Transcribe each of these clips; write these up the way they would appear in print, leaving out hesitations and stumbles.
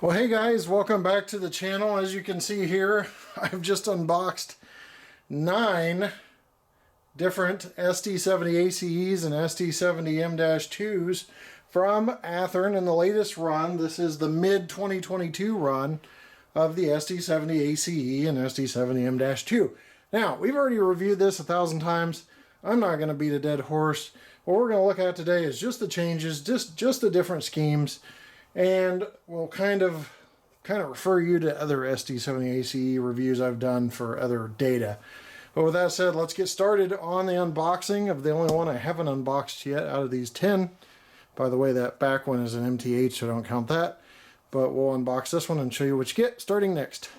Well, hey guys, welcome back to the channel. As you can see here, I've just unboxed 9 different SD70ACes and SD70M-2s from Athearn in the latest run. This is the mid-2022 run of the SD70ACe and SD70M-2. Now, we've already reviewed this 1,000 times. I'm not going to beat a dead horse. What we're going to look at today is just the changes, just the different schemes. And we'll kind of refer you to other SD70ACe reviews I've done for other data. But with that said, let's get started on the unboxing of the only one I haven't unboxed yet out of these 10. By the way, that back one is an MTH, so don't count that. But we'll unbox this one and show you what you get starting next.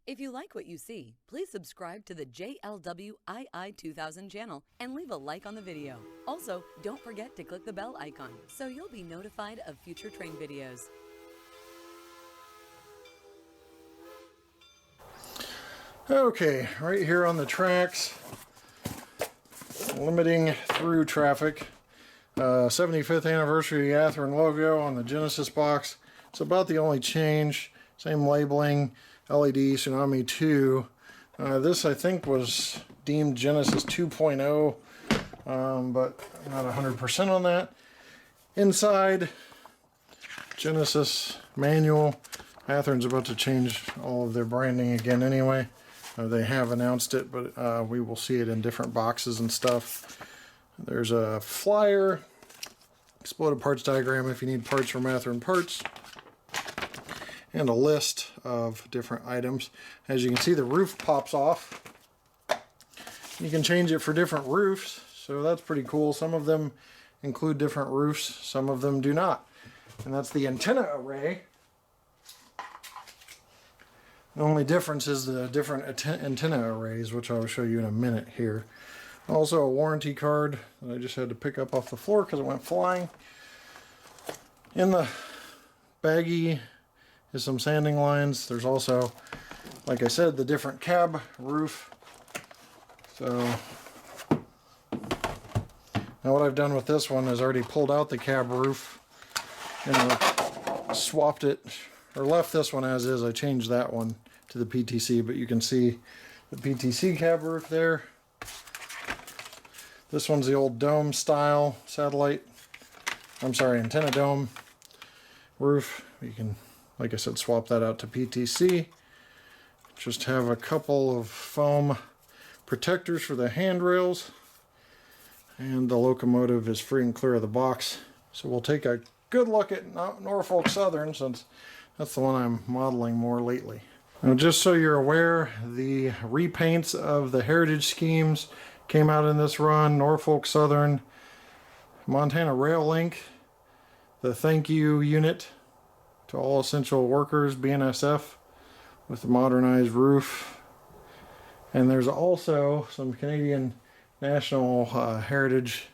If you like what you see, please subscribe to the JLWII2000 channel and leave a like on the video. Also, don't forget to click the bell icon so you'll be notified of future train videos. Okay, right here on the tracks, limiting through traffic. 75th anniversary Athearn logo on the Genesis box. It's about the only change. Same labeling. LED Tsunami2. This I think was deemed Genesis 2.0, but I'm not 100% on that. Inside, Genesis manual. Athearn's about to change all of their branding again anyway. They have announced it, but we will see it in different boxes and stuff. There's a flyer, exploded parts diagram if you need parts from Athearn Parts, and a list of different items. As you can see, the roof pops off. You can change it for different roofs, so that's pretty cool. Some of them include different roofs, some of them do not. And that's the antenna array. The only difference is the different antenna arrays, which I will show you in a minute here. Also a warranty card that I just had to pick up off the floor because it went flying. In the baggie is some sanding lines. There's also, like I said, the different cab roof. So now what I've done with this one is already pulled out the cab roof and swapped it, or left this one as is. I changed that one to the PTC, but you can see the PTC cab roof there. This one's the old dome style satellite, antenna dome roof. You can, like I said, swap that out to PTC. Just have a couple of foam protectors for the handrails, and the locomotive is free and clear of the box. So we'll take a good look at Norfolk Southern, since that's the one I'm modeling more lately. Now, just so you're aware, the repaints of the heritage schemes came out in this run. Norfolk Southern, Montana Rail Link, the thank you unit to all essential workers, BNSF, with the modernized roof. And there's also some Canadian National Heritage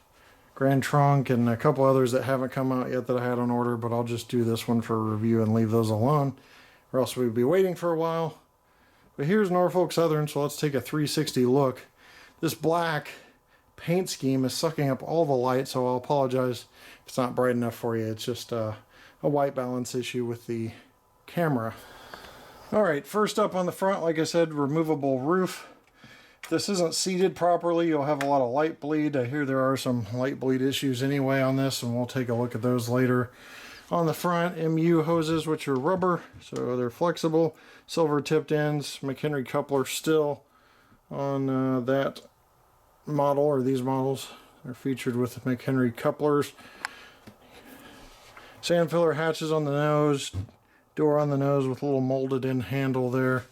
Grand Trunk and a couple others that haven't come out yet that I had on order, but I'll just do this one for review and leave those alone, or else we'd be waiting for a while. But here's Norfolk Southern, so let's take a 360 look. This black paint scheme is sucking up all the light, so I'll apologize if it's not bright enough for you. It's just a white balance issue with the camera. Alright, first up on the front, like I said, removable roof. If this isn't seated properly, you'll have a lot of light bleed. I hear there are some light bleed issues anyway on this, and we'll take a look at those later. On the front, MU hoses, which are rubber, so they're flexible. Silver tipped ends, McHenry coupler still on that model, or these models. They're featured with McHenry couplers. Sand filler hatches on the nose, door on the nose with a little molded in handle there.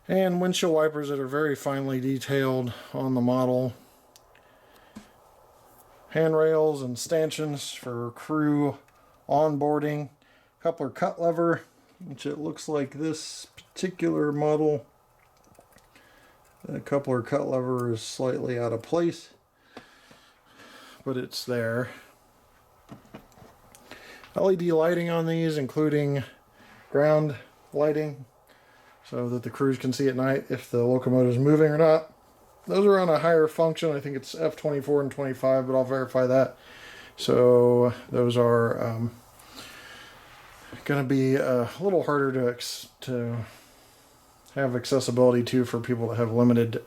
And windshield wipers that are very finely detailed on the model. Handrails and stanchions for crew onboarding. Coupler cut lever, which it looks like this particular model. The coupler cut lever is slightly out of place, but it's there. LED lighting on these, including ground lighting, so that the crews can see at night if the locomotive is moving or not. Those are on a higher function. I think it's F24 and 25, but I'll verify that. So those are going to be a little harder to have accessibility to for people that have limited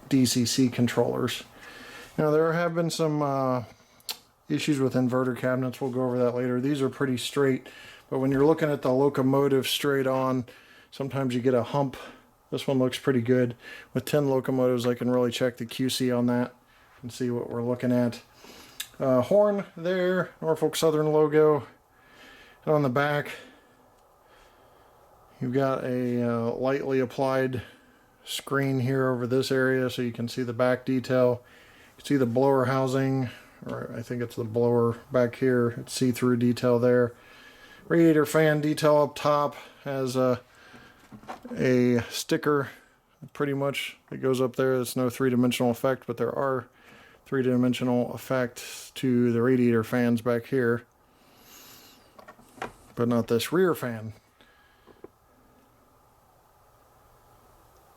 DCC controllers. Now there have been some issues with inverter cabinets. We'll go over that later. These are pretty straight, but when you're looking at the locomotive straight on, sometimes you get a hump. This one looks pretty good. With 10 locomotives, I can really check the QC on that and see what we're looking at. Horn there, Norfolk Southern logo. And on the back, you've got a lightly applied screen here over this area so you can see the back detail. You can see the blower housing, or I think it's the blower back here. It's see-through detail there. Radiator fan detail up top has a sticker pretty much that goes up there. It's no three-dimensional effect, but there are three-dimensional effects to the radiator fans back here, but not this rear fan.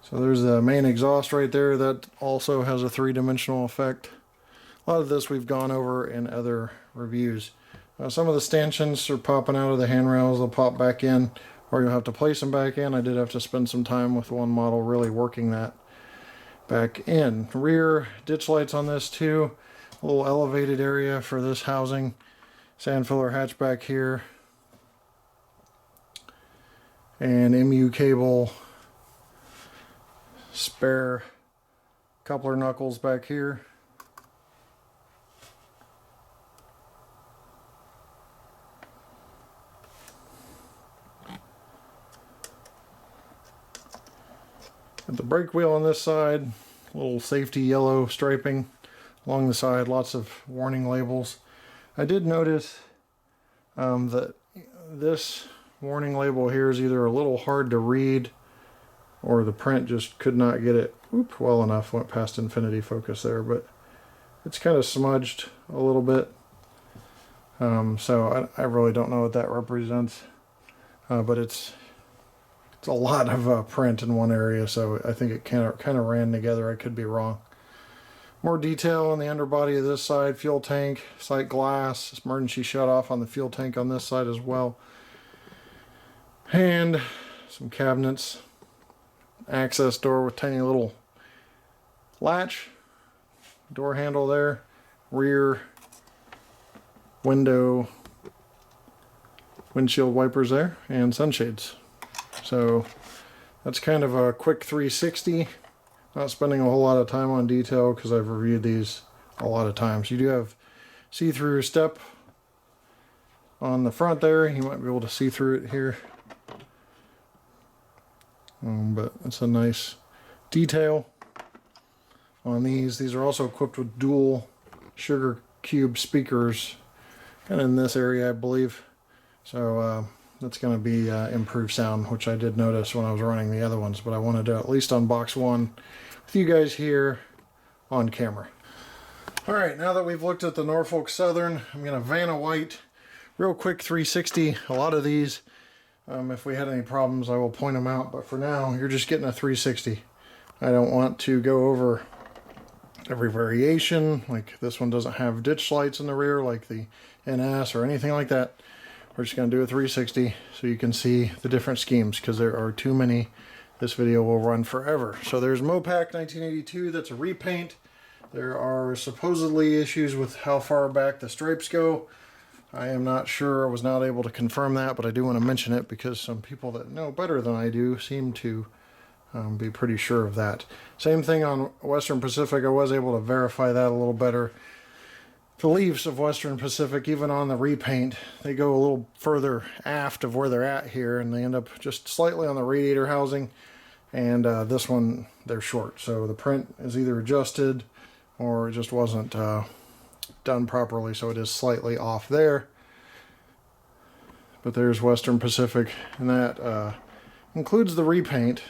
So there's the main exhaust right there. That also has a three-dimensional effect. A lot of this we've gone over in other reviews. Some of the stanchions are popping out of the handrails. They'll pop back in, or you'll have to place them back in. I did have to spend some time with one model really working that back in. Rear ditch lights on this too. A little elevated area for this housing. Sand filler hatch back here. And MU cable. Spare coupler knuckles back here. Got the brake wheel on this side, a little safety yellow striping along the side, lots of warning labels. I did notice that this warning label here is either a little hard to read or the print just could not get it well enough. Went past infinity focus there, but it's kind of smudged a little bit. So I really don't know what that represents, but it's a lot of print in one area, so I think it kind of ran together. I could be wrong. More detail on the underbody of this side, fuel tank, sight glass, emergency shut-off on the fuel tank on this side as well. And some cabinets, access door with tiny little latch, door handle there, rear window, windshield wipers there, and sunshades. So that's kind of a quick 360. Not spending a whole lot of time on detail because I've reviewed these a lot of times. You do have see-through step on the front there. You might be able to see through it here. But it's a nice detail on these. These are also equipped with dual sugar cube speakers, kind of in this area, I believe. So that's going to be improved sound, which I did notice when I was running the other ones, but I wanted to at least unbox one with you guys here on camera. Alright, now that we've looked at the Norfolk Southern, I'm going to Vanna White, real quick 360. A lot of these, if we had any problems, I will point them out, but for now, you're just getting a 360. I don't want to go over every variation, like this one doesn't have ditch lights in the rear like the NS or anything like that. We're just going to do a 360 so you can see the different schemes, because there are too many. This video will run forever. So there's Mopac 1982, that's a repaint. There are supposedly issues with how far back the stripes go. I am not sure, I was not able to confirm that, but I do want to mention it because some people that know better than I do seem to be pretty sure of that. Same thing on Western Pacific, I was able to verify that a little better. The leaves of Western Pacific, even on the repaint, they go a little further aft of where they're at here, and they end up just slightly on the radiator housing, and this one, they're short. So the print is either adjusted or it just wasn't done properly, so it is slightly off there. But there's Western Pacific, and that includes the repaint,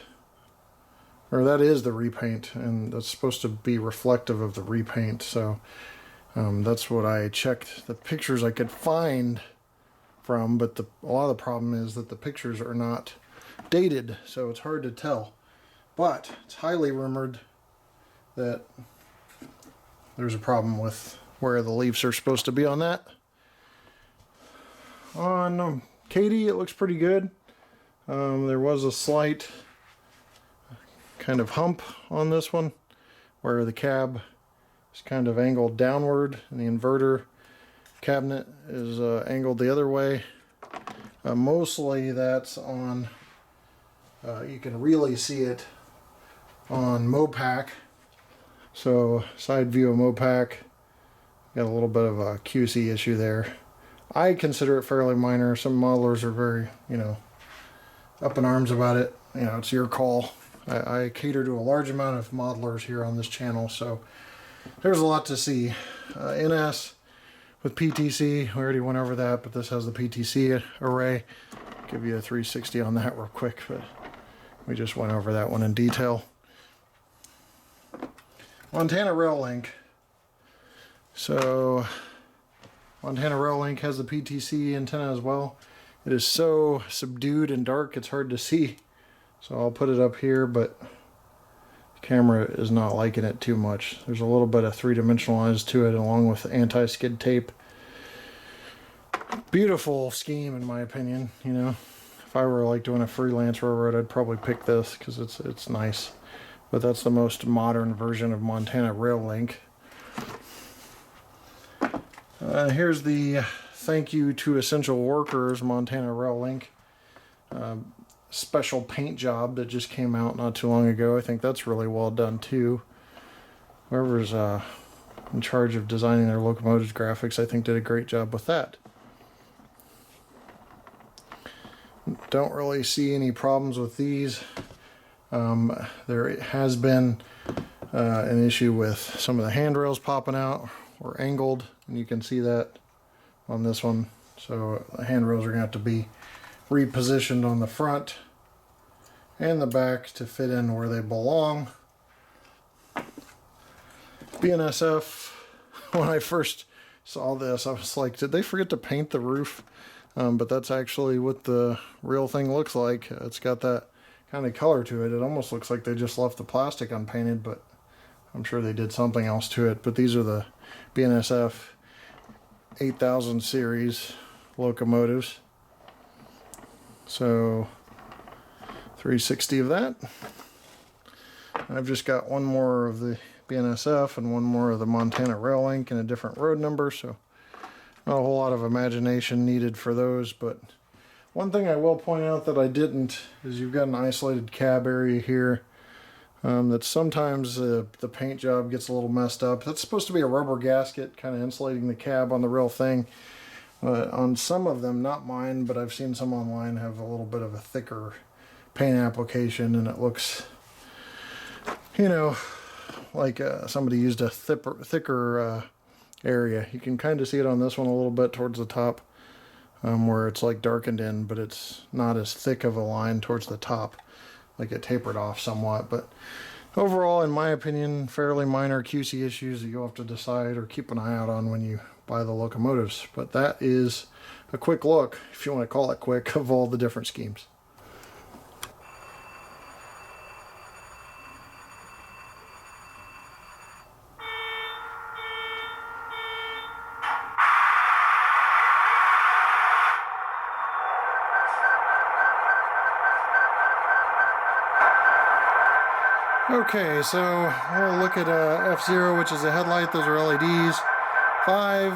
or that is the repaint, and that's supposed to be reflective of the repaint, so that's what I checked the pictures I could find from, but a lot of the problem is that the pictures are not dated, so it's hard to tell. But it's highly rumored that there's a problem with where the leaves are supposed to be on that. On Katie, it looks pretty good. There was a slight kind of hump on this one where the cab is kind of angled downward and the inverter cabinet is angled the other way. Mostly that's on, you can really see it on Mopac. So side view of Mopac, got a little bit of a QC issue there. I consider it fairly minor. Some modelers are very, up in arms about it. It's your call. I cater to a large amount of modelers here on this channel, so there's a lot to see. NS with PTC, we already went over that, but this has the PTC array. Give you a 360 on that real quick, but we just went over that one in detail. Montana Rail Link. So Montana Rail Link has the PTC antenna as well. It is so subdued and dark it's hard to see. So I'll put it up here, but the camera is not liking it too much. There's a little bit of three-dimensionalized to it along with anti-skid tape. Beautiful scheme in my opinion, If I were like doing a freelance railroad, I'd probably pick this because it's nice. But that's the most modern version of Montana Rail Link. Here's the thank you to essential workers Montana Rail Link special paint job that just came out not too long ago. I think that's really well done too. Whoever's in charge of designing their locomotives graphics, I think did a great job with that. Don't really see any problems with these. There has been an issue with some of the handrails popping out or angled, and you can see that on this one. So the handrails are going to have to be repositioned on the front and the back to fit in where they belong. BNSF, when I first saw this, I was like, did they forget to paint the roof? But that's actually what the real thing looks like. It's got that kind of color to it. It almost looks like they just left the plastic unpainted, but I'm sure they did something else to it. But these are the BNSF 8000 series locomotives. So 360 of that. I've just got one more of the BNSF and one more of the Montana Rail Link and a different road number, so not a whole lot of imagination needed for those. But one thing I will point out that I didn't is you've got an isolated cab area here that sometimes the paint job gets a little messed up. That's supposed to be a rubber gasket kind of insulating the cab on the real thing. On some of them, not mine, but I've seen some online have a little bit of a thicker paint application, and it looks, like somebody used a thicker area. You can kind of see it on this one a little bit towards the top, where it's like darkened in, but it's not as thick of a line towards the top, like it tapered off somewhat. But overall, in my opinion, fairly minor QC issues that you'll have to decide or keep an eye out on when you buy the locomotives. But that is a quick look, if you want to call it quick, of all the different schemes. Okay, so we'll look at F0, which is a headlight. Those are LEDs. 5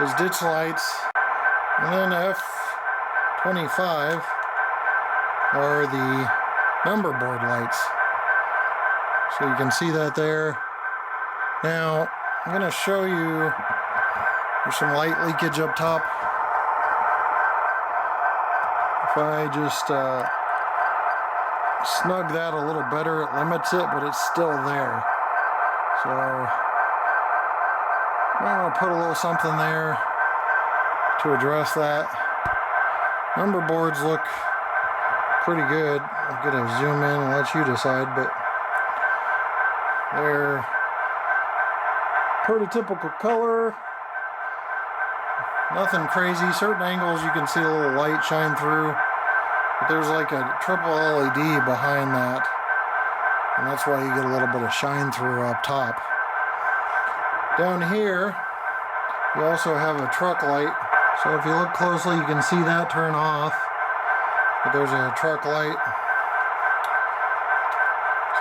is ditch lights. And then F25 are the number board lights. So you can see that there. Now, I'm going to show you, there's some light leakage up top. If I just snug that a little better, it limits it, but it's still there. So I'm going to put a little something there to address that. Number boards look pretty good. I'm going to zoom in and let you decide, but they're pretty typical color. Nothing crazy. Certain angles you can see a little light shine through. But there's like a triple LED behind that, and that's why you get a little bit of shine through up top. Down here, you also have a truck light So if you look closely, you can see that turn off. But there's a truck light.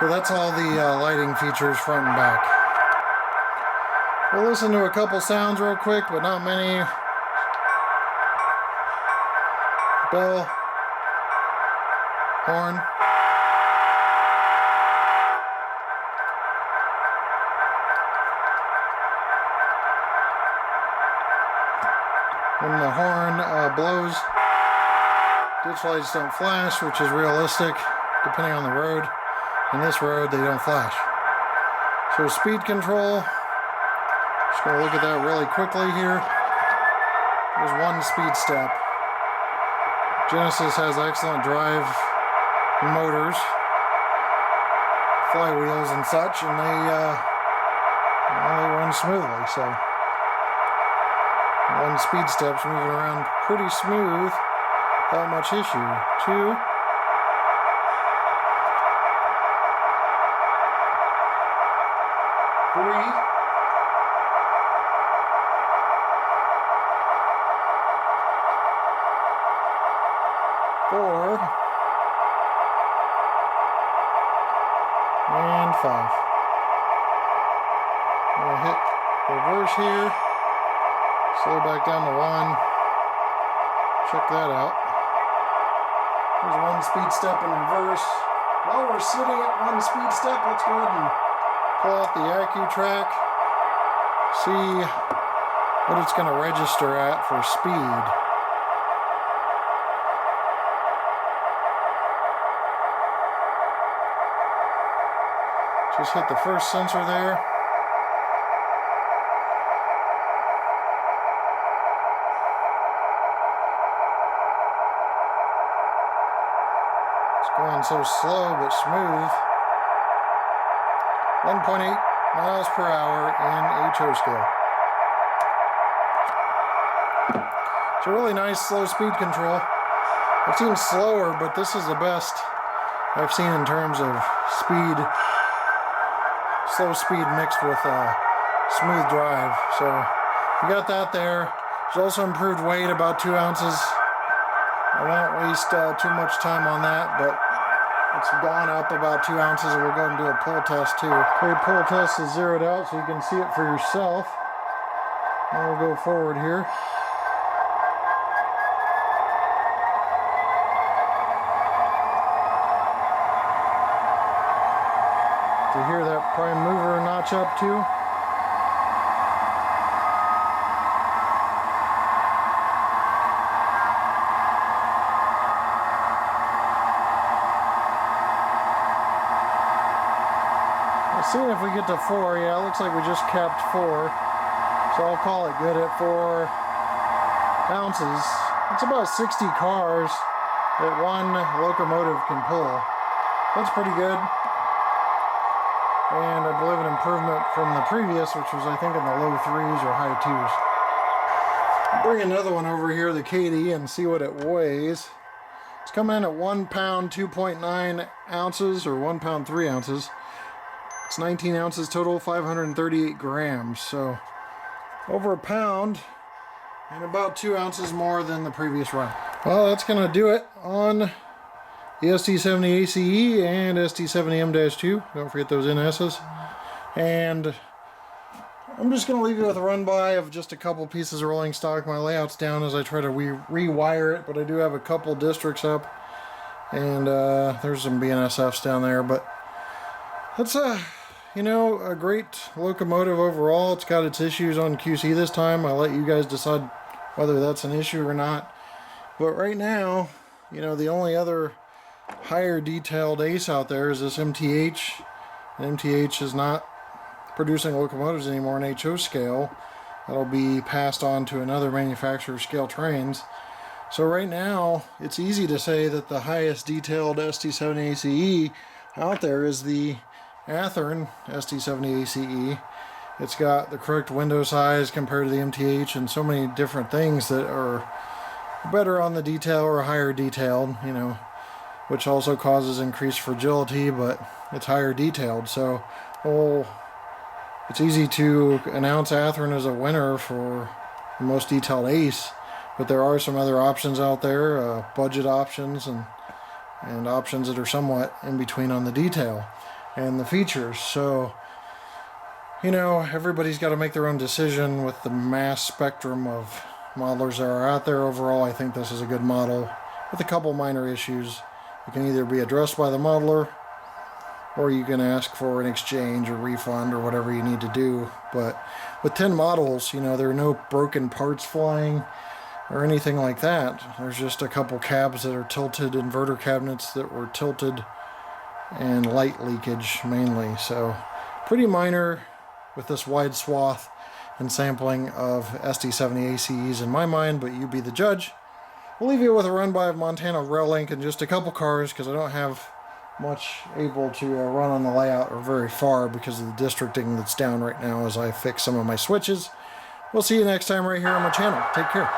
So that's all the lighting features front and back. We'll listen to a couple sounds real quick, but not many. Bell, horn. When the horn blows, ditch lights don't flash, which is realistic depending on the road. In this road, they don't flash. So speed control, just going to look at that really quickly here. There's one speed step. Genesis has excellent drive motors, flywheels and such, and they run smoothly. So one speed step's moving around pretty smooth, without much issue. 2. 3. 4. And 5. We'll hit reverse here. Slow back down to 1. Check that out. There's one speed step in reverse. While we're sitting at one speed step, let's go ahead and pull out the Athearn. See what it's going to register at for speed. Just hit the first sensor there. Going so slow but smooth. 1.8 miles per hour in HO scale. It's a really nice slow speed control. I've seen slower, but this is the best I've seen in terms of speed. Slow speed mixed with smooth drive. So you got that there. There's also improved weight, about 2 ounces. I won't waste too much time on that, but it's gone up about 2 ounces, and we'll go and do a pull test too. Okay, pull test is zeroed out so you can see it for yourself. And we'll go forward here. To hear that prime mover notch up too. Seeing if we get to 4, yeah, it looks like we just capped 4. So I'll call it good at 4 ounces. It's about 60 cars that one locomotive can pull. That's pretty good. And I believe an improvement from the previous, which was I think in the low 3s or high 2s. Bring another one over here, the Katie, and see what it weighs. It's coming in at 1 pound 2.9 ounces, or 1 pound 3 ounces. It's 19 ounces total, 538 grams, so over a pound and about 2 ounces more than the previous run. Well, that's going to do it on the SD70ACe and SD70M-2. Don't forget those NS's. And I'm just going to leave you with a run by of just a couple pieces of rolling stock. My layout's down as I try to rewire it, but I do have a couple districts up, and there's some BNSFs down there, but that's a great locomotive overall. It's got its issues on QC this time. I'll let you guys decide whether that's an issue or not. But right now, the only other higher detailed ACE out there is this MTH. And MTH is not producing locomotives anymore in HO scale. That'll be passed on to another manufacturer, Scale Trains. So right now, it's easy to say that the highest detailed SD70ACe out there is the Athearn SD70ACe. It's got the correct window size compared to the MTH and so many different things that are better on the detail or higher detailed, which also causes increased fragility, but it's higher detailed. So, it's easy to announce Athearn as a winner for the most detailed ACE But there are some other options out there, budget options and options that are somewhat in between on the detail and the features. So, you know, everybody's got to make their own decision with the mass spectrum of modelers that are out there. Overall, I think this is a good model with a couple minor issues. It can either be addressed by the modeler, or you can ask for an exchange or refund or whatever you need to do. But with 10 models, you know, there are no broken parts flying or anything like that. There's just a couple cabs that are tilted, inverter cabinets that were tilted, and light leakage mainly. So pretty minor with this wide swath and sampling of SD70ACes in my mind, but you be the judge. We'll leave you with a run-by of Montana Rail Link and just a couple cars, because I don't have much able to run on the layout or very far because of the districting that's down right now as I fix some of my switches. We'll see you next time right here on my channel. Take care.